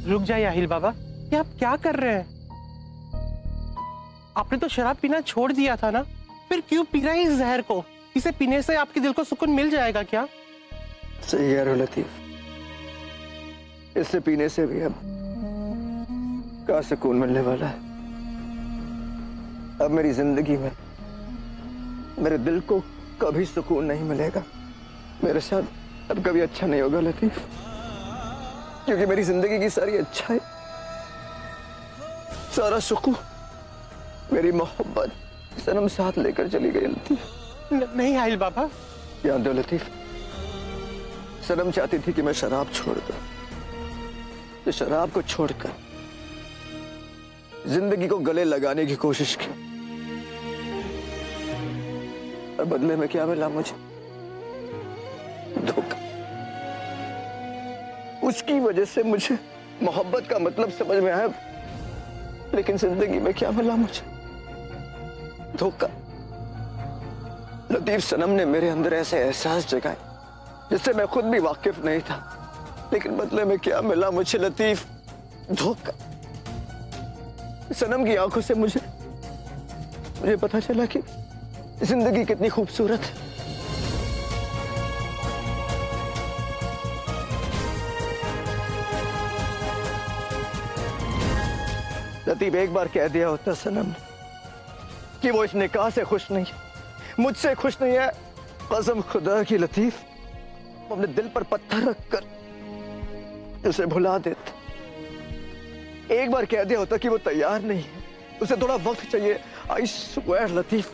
रुक जाइए आहिल बाबा, ये आप क्या कर रहे हैं? आपने तो शराब पीना छोड़ दिया था ना, फिर क्यों पी रहे हैं इस जहर को? इसे पीने से आपके दिल को सुकून मिल जाएगा क्या? सही कह रहे हो लतीफ, इससे पीने से भी अब क्या सुकून मिलने वाला है। अब मेरी जिंदगी में मेरे दिल को कभी सुकून नहीं मिलेगा। मेरे साथ अब कभी अच्छा नहीं होगा लतीफ, क्योंकि मेरी जिंदगी की सारी अच्छाई, सारा सुकून मेरी मोहब्बत सनम साथ लेकर चली गई लतीफ। नहीं आहिल बाबा। याद दो लतीफ, सनम चाहती थी कि मैं शराब छोड़ दूं, तो शराब को छोड़कर जिंदगी को गले लगाने की कोशिश की, और बदले में क्या मिला मुझे? धोखा। उसकी वजह से मुझे मोहब्बत का मतलब समझ में आया, लेकिन जिंदगी में क्या मिला मुझे? धोखा। लतीफ, सनम ने मेरे अंदर ऐसे एहसास जगाए जिससे मैं खुद भी वाकिफ नहीं था, लेकिन बदले में क्या मिला मुझे लतीफ? धोखा। सनम की आंखों से मुझे पता चला कि जिंदगी कितनी खूबसूरत है। लतीफ, एक बार कह दिया होता सनम ने कि वो इस निकाह से खुश नहीं है, मुझसे खुश नहीं है, कसम खुदा की लतीफ, वो अपने दिल पर पत्थर रखकर उसे भुला देते। एक बार कह दिया होता कि वो तैयार नहीं है, उसे थोड़ा वक्त चाहिए, आई स्वेयर लतीफ,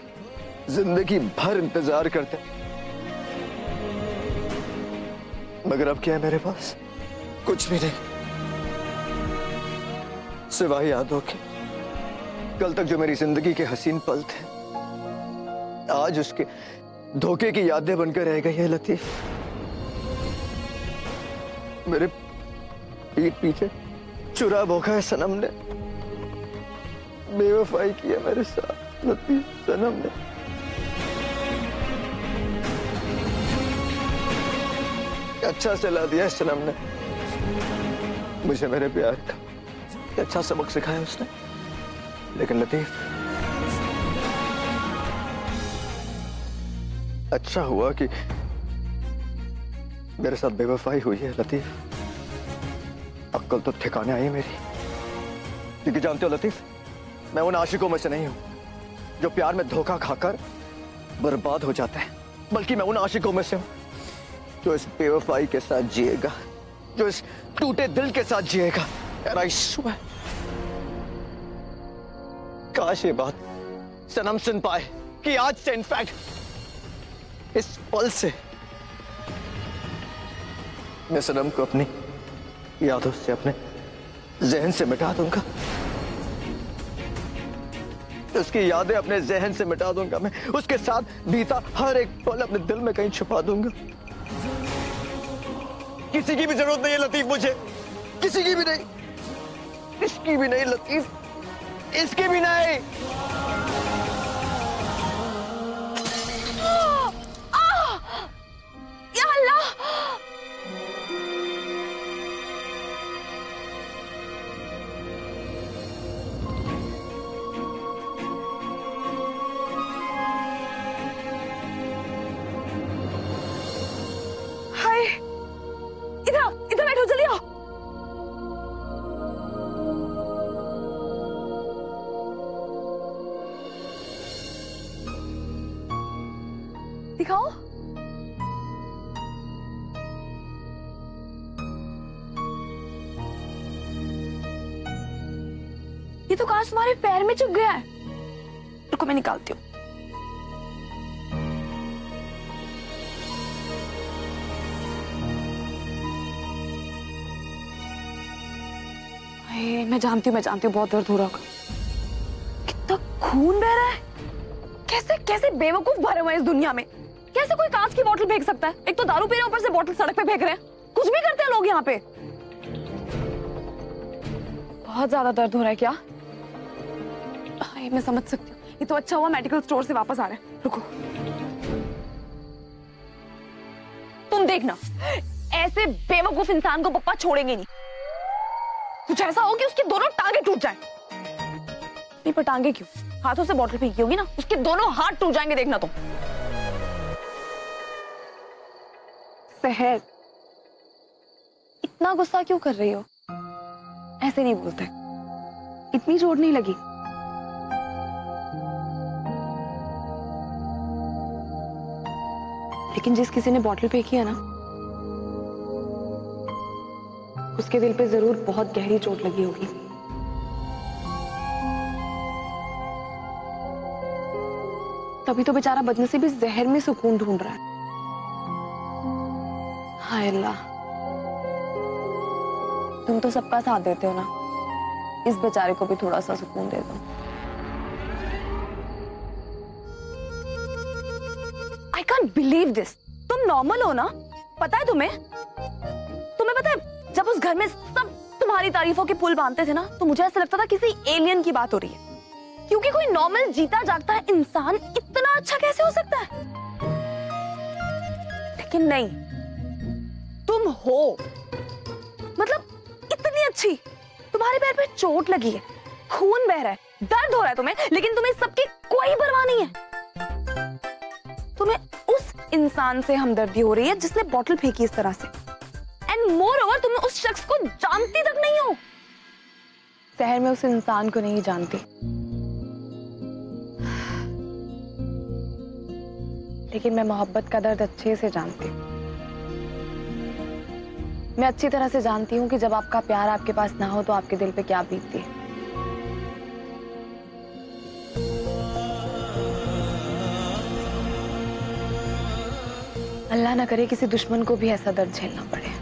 जिंदगी भर इंतजार करते। मगर अब क्या है मेरे पास? कुछ भी नहीं, सिवाय यादों के। कल तक जो मेरी जिंदगी के हसीन पल थे, आज उसके धोखे की यादें बनकर रह गई है लतीफ। मेरे पीठ पीछे चुरा भोंका है सनम ने, बेवफाई की है मेरे साथ लतीफ, सनम ने। अच्छा सिला दिया सनम ने मुझे मेरे प्यार का, अच्छा सबक सिखाया उसने। लेकिन लतीफ, अच्छा हुआ कि मेरे साथ बेवफाई हुई है लतीफ। अक्ल तो ठिकाने आई मेरी, क्योंकि जानते हो लतीफ, मैं उन आशिकों में से नहीं हूं जो प्यार में धोखा खाकर बर्बाद हो जाता है, बल्कि मैं उन आशिकों में से हूं जो इस बेवफाई के साथ जिएगा, जो इस टूटे दिल के साथ जिएगा। काश ये बात सनम सुन पाए कि आज से, इनफैक्ट इस पल से, मैं सनम को अपनी यादों से, अपने जहन से मिटा दूंगा। उसकी यादें अपने जहन से मिटा दूंगा। मैं उसके साथ बीता हर एक पल अपने दिल में कहीं छुपा दूंगा। किसी की भी जरूरत नहीं है लतीफ मुझे, किसी की भी नहीं, इसकी भी नहीं लतीफ, इसकी भी नहीं। या अल्लाह! हाय, इधर बैठो, जल्दी आओ। दिखाओ। ये तो काश तुम्हारे पैर में चुभ गया है। रुको, मैं निकालती हूँ। मैं जानती हूँ बहुत दर्द हो रहा होगा। कितना खून बह रहा है। कैसे बेवकूफ भरे हुए हैं इस दुनिया में। कैसे कोई कांच की बोतल फेंक सकता है? एक तो दारू पी रहे, ऊपर से बोतल सड़क पे फेंक रहे हैं। कुछ भी करते हैं लोग यहाँ पे। बहुत ज्यादा दर्द हो रहा है क्या? मैं समझ सकती हूँ। ये तो अच्छा हुआ मेडिकल स्टोर से वापस आ रहे हैं। रुको, तुम देखना, ऐसे बेवकूफ इंसान को पप्पा छोड़ेंगे नहीं। कुछ ऐसा हो कि उसकी दोनों टांगे टूट जाए। नहीं पर टांगे क्यों, हाथों से बॉटल फेंकी होगी ना, उसके दोनों हाथ टूट जाएंगे, देखना तुम। सहर, इतना गुस्सा क्यों कर रही हो? ऐसे नहीं बोलते, इतनी चोट नहीं लगी। लेकिन जिस किसी ने बॉटल फेंकी है ना, उसके दिल पे जरूर बहुत गहरी चोट लगी होगी। तभी तो बेचारा बदनसीबी जहर में सुकून ढूंढ रहा है। हाय अल्लाह, तुम तो सबका साथ देते हो ना, इस बेचारे को भी थोड़ा सा सुकून दे दो। I can't believe this। तुम नॉर्मल हो ना? पता है तुम्हें पता है, जब उस घर में सब तुम्हारी तारीफों के पुल बांधते थे ना, तो मुझे ऐसा लगता था किसी एलियन की बात हो रही है। क्योंकि कोई नॉर्मल जीता जागता है इंसान इतना अच्छा कैसे हो सकता है? लेकिन नहीं, तुम हो, मतलब इतनी अच्छी। तुम्हारे पैर पे चोट लगी है, खून बह रहा है, दर्द हो रहा है तुम्हें, लेकिन तुम्हें सबकी कोई परवाह नहीं है। तुम्हें उस इंसान से हमदर्दी हो रही है जिसने बॉटल फेंकी इस तरह से। एंड मोर ओवर, तुम उस शख्स को जानती तक नहीं हो। शहर में उस इंसान को नहीं जानती, लेकिन मैं मोहब्बत का दर्द अच्छे से जानती हूँ। मैं अच्छी तरह से जानती हूँ कि जब आपका प्यार आपके पास ना हो तो आपके दिल पे क्या बीतती है। अल्लाह ना करे किसी दुश्मन को भी ऐसा दर्द झेलना पड़े।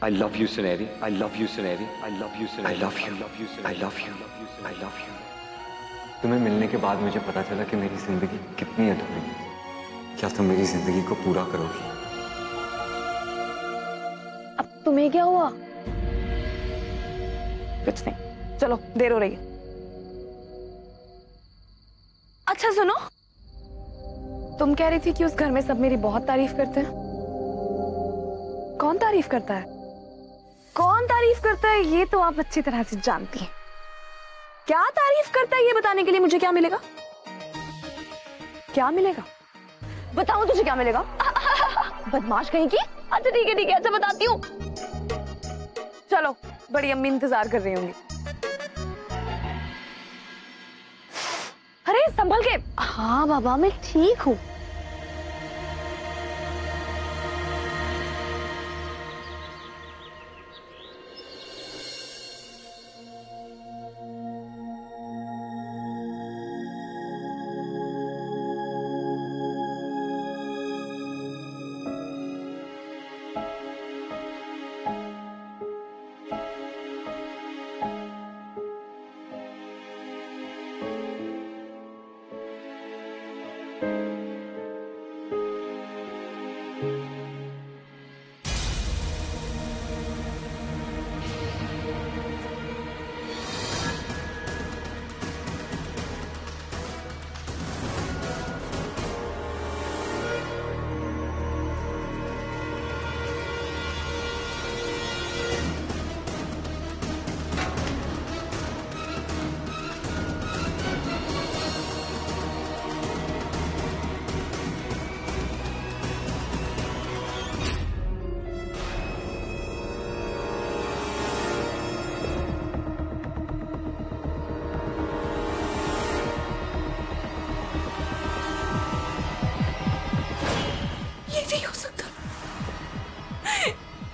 I love you, Suneri. I love you, Suneri. I love you, Suneri. I love you. I love you, Suneri. I love you. I love you. तुम्हें मिलने के बाद मुझे पता चला कि मेरी जिंदगी कितनी अधूरी है। क्या तुम मेरी जिंदगी को पूरा करोगी? अब तुम्हें क्या हुआ? कुछ नहीं, चलो देर हो रही है। अच्छा सुनो, तुम कह रही थी कि उस घर में सब मेरी बहुत तारीफ करते हैं। कौन तारीफ करता है? कौन तारीफ करता है ये तो आप अच्छी तरह से जानती हैं। क्या तारीफ करता है ये बताने के लिए मुझे क्या मिलेगा? क्या मिलेगा? बताऊं तुझे क्या मिलेगा? बदमाश कहीं की। अच्छा ठीक है, अच्छा बताती हूँ। चलो, बड़ी अम्मी इंतजार कर रही होंगी। अरे संभल के। हाँ बाबा, मैं ठीक हूँ।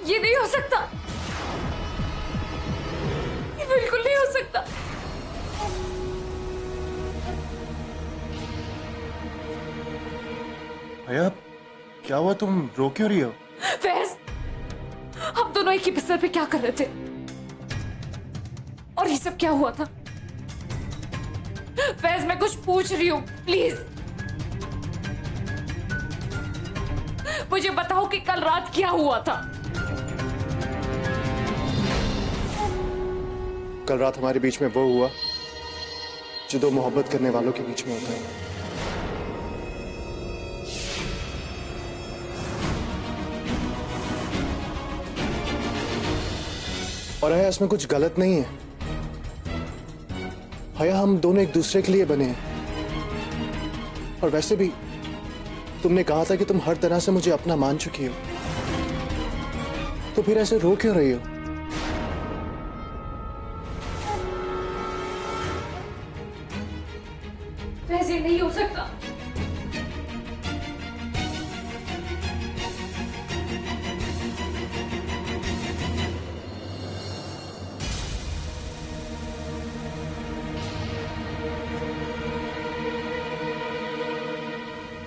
ये नहीं हो सकता, ये बिल्कुल नहीं हो सकता। भैया क्या हुआ, तुम रो क्यों रही हो? फैज, हम दोनों एक ही बिस्तर पे क्या कर रहे थे और ये सब क्या हुआ था? फैज मैं कुछ पूछ रही हूँ, प्लीज मुझे बताओ कि कल रात क्या हुआ था। कल रात हमारे बीच में वो हुआ जो दो मोहब्बत करने वालों के बीच में होता है। और हया इसमें कुछ गलत नहीं है। हया हम दोनों एक दूसरे के लिए बने हैं। और वैसे भी तुमने कहा था कि तुम हर तरह से मुझे अपना मान चुकी हो, तो फिर ऐसे रो क्यों रही हो? वैसे नहीं हो सकता।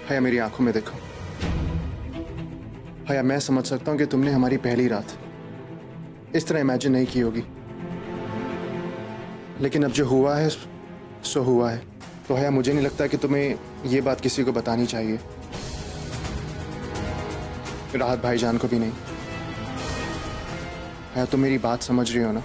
हया मेरी आंखों में देखो। हया मैं समझ सकता हूं कि तुमने हमारी पहली रात इस तरह इमेजिन नहीं की होगी, लेकिन अब जो हुआ है सो हुआ है। तो हया मुझे नहीं लगता कि तुम्हें ये बात किसी को बतानी चाहिए, राहत भाईजान को भी नहीं। हया तुम मेरी बात समझ रही हो ना?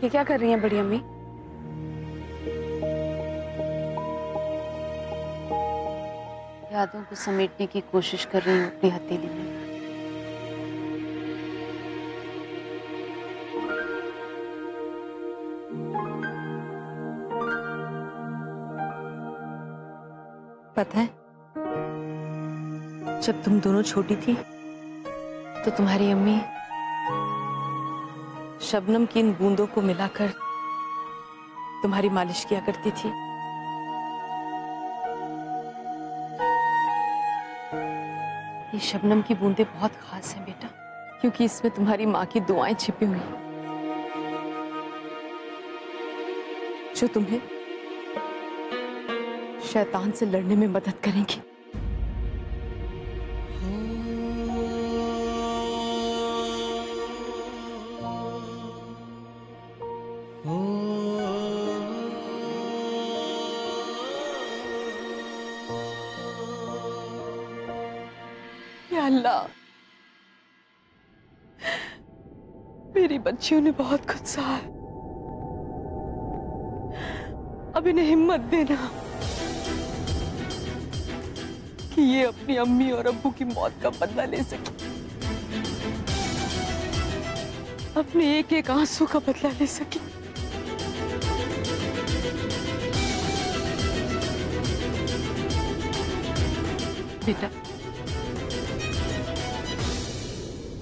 ये क्या कर रही हैं बड़ी अम्मी? यादों को समेटने की कोशिश कर रही हूँ अपनी हथेली में। पता है, जब तुम दोनों छोटी थी तो तुम्हारी अम्मी शबनम की इन बूंदों को मिलाकर तुम्हारी मालिश किया करती थी। ये शबनम की बूंदें बहुत खास हैं बेटा, क्योंकि इसमें तुम्हारी माँ की दुआएं छिपी हुई हैं, जो तुम्हें शैतान से लड़ने में मदद करेंगी। या अल्लाह, मेरी बच्चियों ने बहुत कुछ सहा है, अब इन्हें हिम्मत देना कि ये अपनी अम्मी और अब्बू की मौत का बदला ले सके, अपने एक एक आंसू का बदला ले सके। बेटा,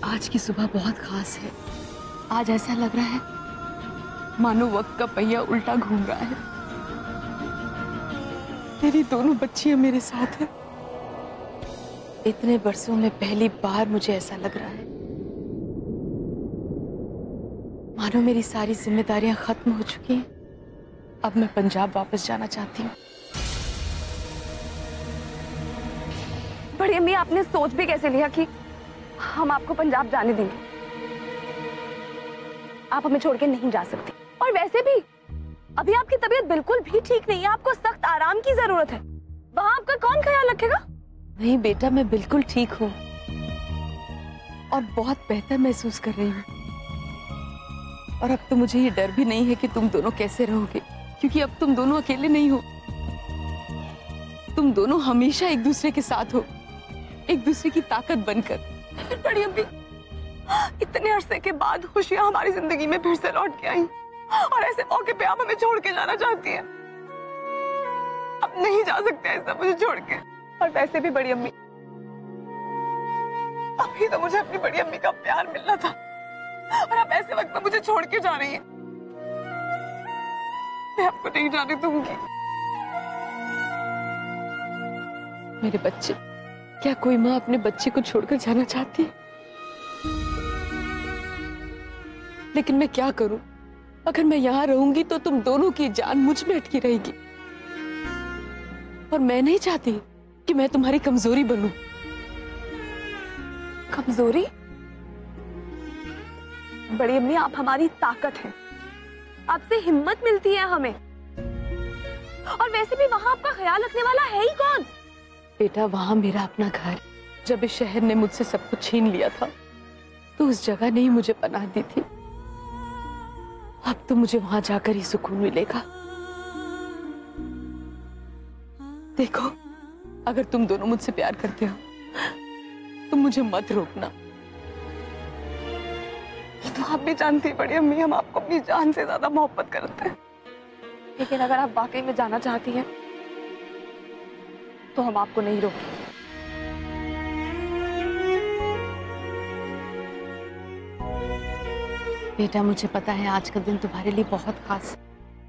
आज की सुबह बहुत खास है। आज ऐसा लग रहा है मानो वक्त का पहिया उल्टा घूम रहा है। मेरी दोनों बच्चियां मेरे साथ हैं। इतने बरसों में पहली बार मुझे ऐसा लग रहा है मानो मेरी सारी जिम्मेदारियां खत्म हो चुकी हैं। अब मैं पंजाब वापस जाना चाहती हूँ। बड़ी अम्मी, आपने सोच भी कैसे लिया कि हम आपको पंजाब जाने देंगे? आप हमें छोड़ के नहीं जा सकती। और वैसे भी अभी आपकी तबीयत बिल्कुल भी ठीक नहीं है, आपको सख्त आराम की जरूरत है। वहां आपका कौन ख्याल रखेगा? नहीं बेटा, मैं बिल्कुल ठीक हूँ और बहुत बेहतर महसूस कर रही हूँ। और अब तो मुझे ये डर भी नहीं है कि तुम दोनों कैसे रहोगे, क्योंकि अब तुम दोनों अकेले नहीं हो। तुम दोनों हमेशा एक दूसरे के साथ हो, एक दूसरे की ताकत बनकर। बड़ी अम्मी, इतने अरसे के बाद खुशियां हमारी जिंदगी में फिर से लौट के आई, और ऐसे मौके पे आप हमें छोड़ के जाना चाहती हैं। अब नहीं जा सकते ऐसा मुझे छोड़ के। और वैसे भी बड़ी अम्मी, अभी तो मुझे अपनी बड़ी अम्मी का प्यार मिलना था, और आप ऐसे वक्त में मुझे छोड़ के जा रही हैं। मैं आपको नहीं जाने दूंगी। मेरे बच्चे, क्या कोई माँ अपने बच्चे को छोड़कर जाना चाहती है? लेकिन मैं क्या करूं? अगर मैं यहाँ रहूंगी तो तुम दोनों की जान मुझ में अटकी रहेगी, और मैं नहीं चाहती कि मैं तुम्हारी कमजोरी बनूं। कमजोरी? बड़ी अम्मी, आप हमारी ताकत हैं, आपसे हिम्मत मिलती है हमें। और वैसे भी वहां आपका ख्याल रखने वाला है ही कौन? बेटा, वहां मेरा अपना घर। जब इस शहर ने मुझसे सब कुछ छीन लिया था तो उस जगह ने ही मुझे पनाह दी थी। अब तो मुझे वहां जाकर ही सुकून मिलेगा। देखो, अगर तुम दोनों मुझसे प्यार करते हो तो मुझे मत रोकना। तो आप भी जानती हैं बड़ी अम्मी, हम आपको अपनी जान से ज्यादा मोहब्बत करते हैं। लेकिन अगर आप वाकई में जाना चाहती हैं तो हम आपको नहीं रोकेंगे। बेटा, मुझे पता है आज का दिन तुम्हारे लिए बहुत खास है,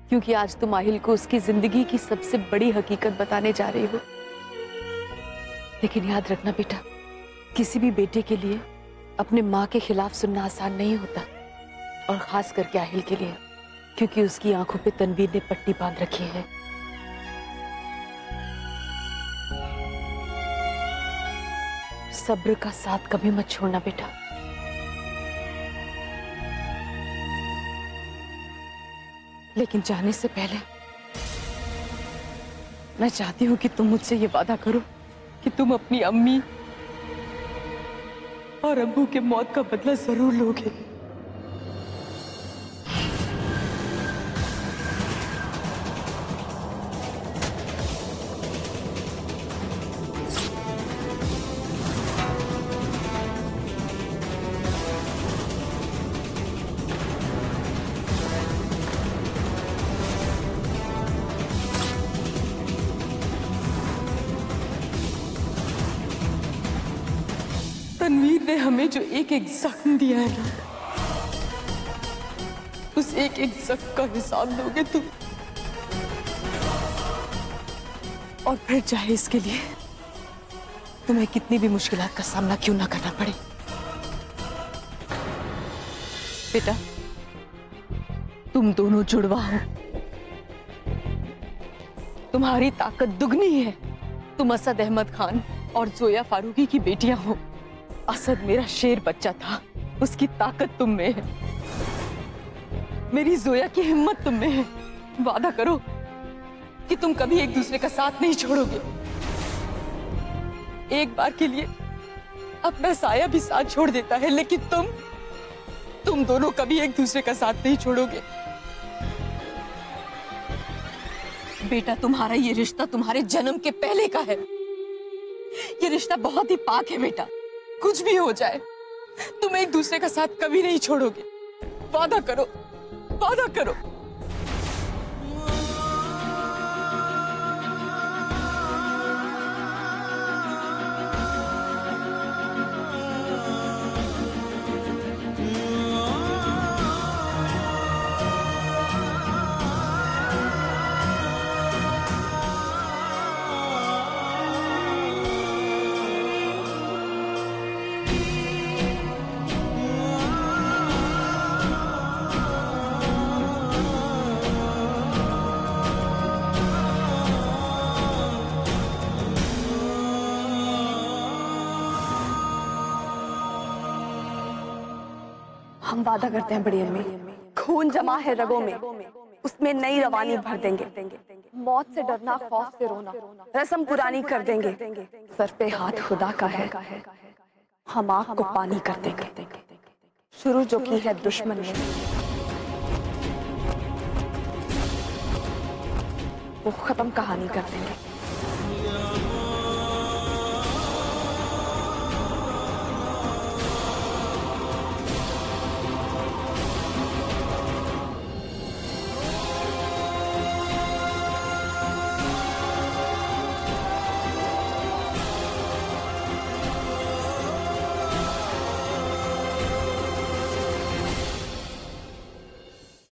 क्योंकि आज तुम आहिल को उसकी जिंदगी की सबसे बड़ी हकीकत बताने जा रही हो। लेकिन याद रखना बेटा, किसी भी बेटे के लिए अपने माँ के खिलाफ सुनना आसान नहीं होता, और खास करके आहिल के लिए, क्योंकि उसकी आंखों पे तनवीर ने पट्टी बांध रखी है। सब्र का साथ कभी मत छोड़ना बेटा। लेकिन जाने से पहले मैं चाहती हूं कि तुम मुझसे ये वादा करो कि तुम अपनी अम्मी और अब्बू के मौत का बदला जरूर लोगे। तनवीर ने हमें जो एक एक जख्म दिया है ना, उस एक एक जख्म का हिसाब दोगे तुम। और फिर चाहे इसके लिए तुम्हें कितनी भी मुश्किलात का सामना क्यों ना करना पड़े। बेटा, तुम दोनों जुड़वा हो, तुम्हारी ताकत दुगनी है। तुम असद अहमद खान और जोया फारूकी की बेटियां हो। असद मेरा शेर बच्चा था, उसकी ताकत तुम में है। मेरी जोया की हिम्मत तुम में है। वादा करो कि तुम कभी एक दूसरे का साथ नहीं छोड़ोगे। एक बार के लिए अपना साया भी साथ छोड़ देता है, लेकिन तुम दोनों कभी एक दूसरे का साथ नहीं छोड़ोगे। बेटा, तुम्हारा ये रिश्ता तुम्हारे जन्म के पहले का है। ये रिश्ता बहुत ही पाक है बेटा। कुछ भी हो जाए, तुम एक दूसरे का साथ कभी नहीं छोड़ोगे। वादा करो, वादा करो। हम वादा करते हैं बड़ी अम्मी, खून जमा है रगों में, उसमें नई रवानी भर देंगे। मौत से डरना, खौफ से रोना, रस्म पुरानी कर देंगे। सर पे हाथ खुदा का है, हम आग को पानी कर देंगे। शुरू जो की है दुश्मन ने, वो खत्म कहानी कर देंगे।